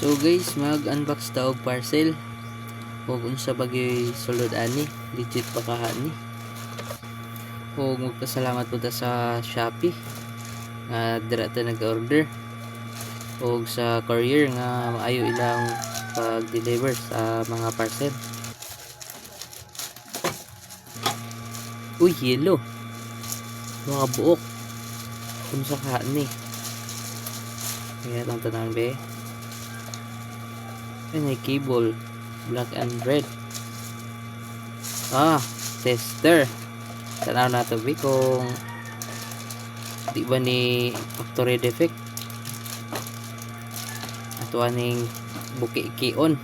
So guys, mag-unbox ta og parcel. Ug unsa bagay sulod ani, legit pa kahani. Ug magpasalamat po ta sa Shopee nga dira ta nag-order. Ug sa courier nga maayo ilang pag-deliver sa mga parcel. Uy, yellow. Mga buok. Unsa kahani. Kaya lang tanan be. May cable, black and red. Tester. Tanaw na to be kung di ba ni factory defect. Ato aning buki kion.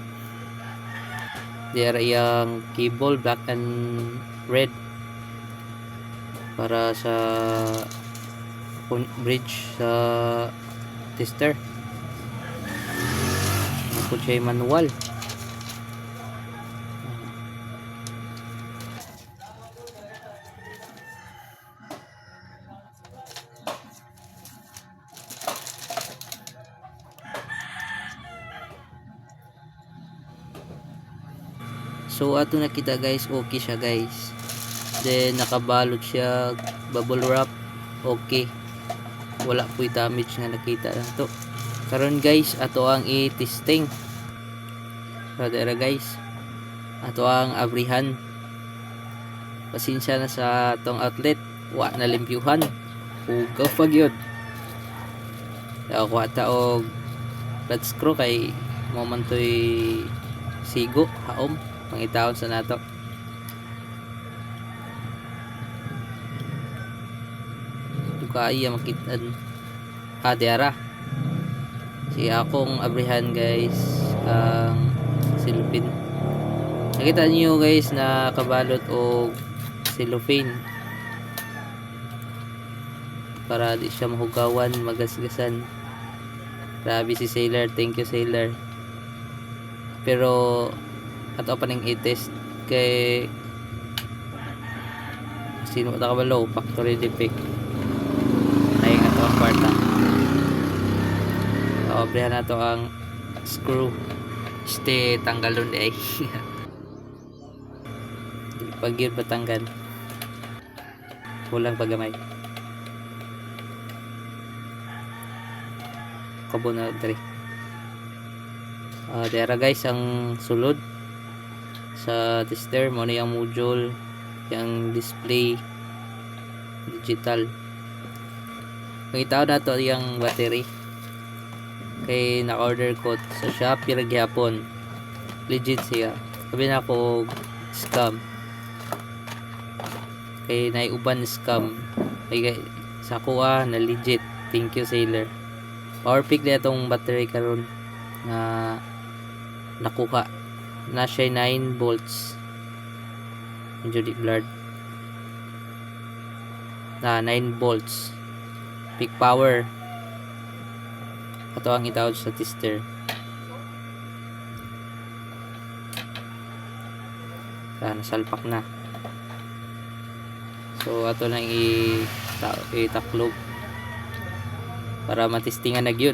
Dira yang cable black and red para sa bridge sa tester. Ako siya manual. So ato nakita guys, okay siya guys. Then nakabalot siya bubble wrap. Okay. Wala po'y damage nga nakita lang to. Karon guys, ato ang i-testing. Radera guys. Ato ang abrihan. Pasensya na sa tong outlet. Wa na limpyuhan. Ugaw pag yun. Ako ata og flat screw kay momentoy sigo haom pangitawon sa nato. Kaya makitaan diara si akong abrihan guys ang cellophane. Nakita niyo guys na kabalot og cellophane para di siya mahugawan, magasgasan. Grabe si Sailor, thank you Sailor. Pero ato pa ning i-test kay sino ta kabalo factory defect ay ato ang kwarta. Abrihan na to ang screw. Este tanggalon ay. Pag yun patanggal. Kulang pagamay. Kabo na diri. Dera guys ang sulod sa tester mo na yung module, yung display digital. Makita na to yung battery. Kay na-order ko sa Shopee ragyapon. Legit siya. Sabi na ako scam. Kay naiuban scam. Kay sa kuha na legit. Thank you Sailor. Power pick na itong battery karon na nakuha. Na siya 9 volts. Medyo di blurred. 9 volts. Peak power. Ito ang itawag sa tester. Nasalpak na. So ato lang itaklog para matestingan na gyud.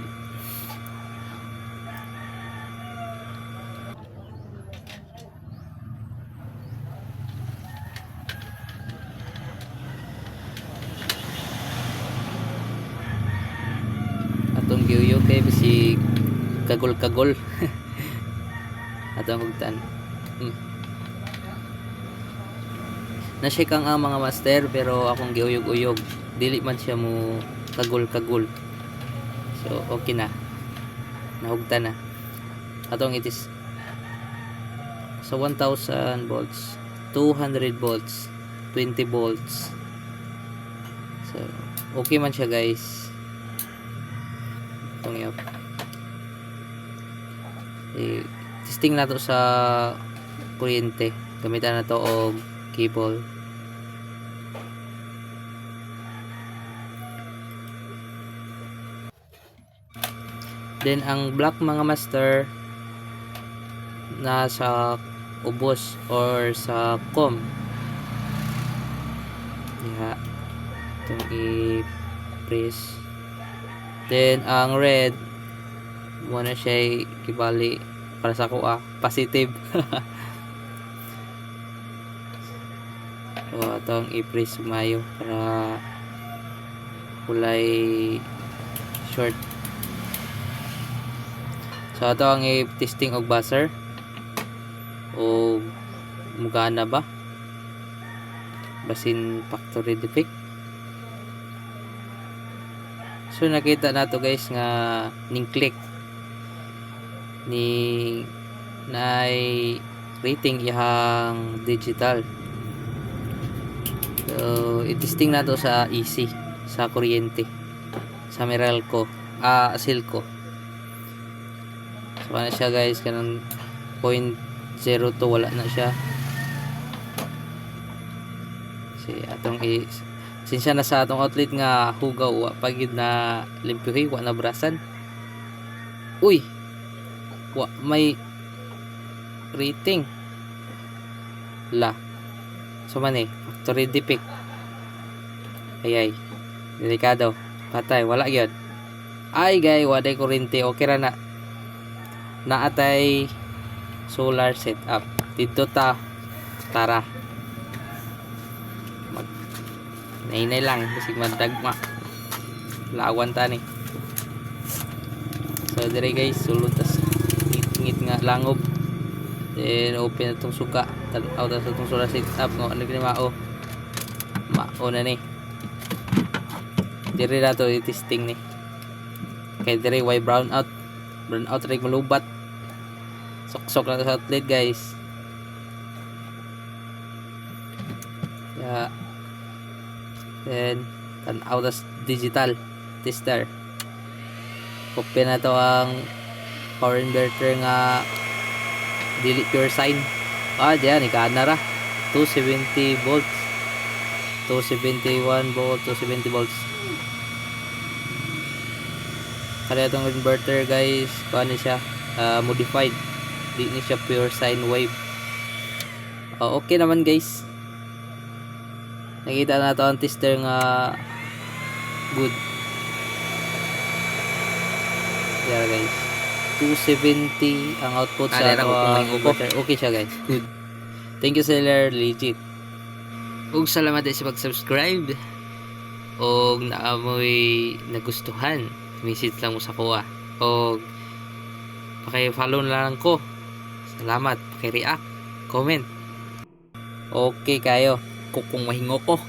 Atong giuyo kay bisi kagol-kagol. Atong hugtan. Na-shake ang mga master pero akong giuyog-uyog. Dili man siya mo kagol-kagol. So okay na. Nahugtan na. Atong itis sa 1000 volts, 200 volts, 20 volts. So okay man siya guys. Itong yun. Testing na to sa kuryente. Gamitan na to og cable. Then ang black mga master nasa ubos or sa com. Itong i-press. Then ang red muna siya kibali para sa kuha positive. So atong i-press mayo para kulay short. So ato ang i-testing og buzzer o mugana ba basin factory defect. So nakita nato guys nga ning click ni naay rating ihang digital. So i-testing nato sa AC sa kuryente sa Meralco Silco. So ano siya guys, kanang 0.02 wala na siya. Si atong sinsya na sa atong outlet nga hugaw wa pagid na limpyuhi, wa na brasan. Uy, wa may rating la. So man factory defect. Ay delikado, patay, wala gyud. Ay gay, wa day kuryente, okay ra na. Naatay solar setup dito ta, tara mag nainay lang bisig madagma lawan ta ni. So dire guys, sulod tas ngit nga langob, then open atong suka, tan-aw ta sa atong solar setup nga ano gini mao na ni. Dire na to i-testing ni kay dire way brown out rig malubat. Sok lang sa outlet guys. Yeah. Then tan-aw tas digital tester. Open na to ang power inverter nga dili pure sine. Diyan ikana ra 270 volts, 271 volts, 270 volts. Kaya itong inverter guys, paano siya modified, di ni siya pure sine wave. Okay naman guys, nakita na to ang tester nga good. Yeah guys, 270 ang output sa inverter. Okay siya guys, good. Thank you seller, legit. Ug salamat din sa pag-subscribe. Og naamoy nagustuhan, visit lang mo sa kuha. Og paki-follow na lang ko. Salamat, paki-react, comment. Okay kayo, kung mahingo ko.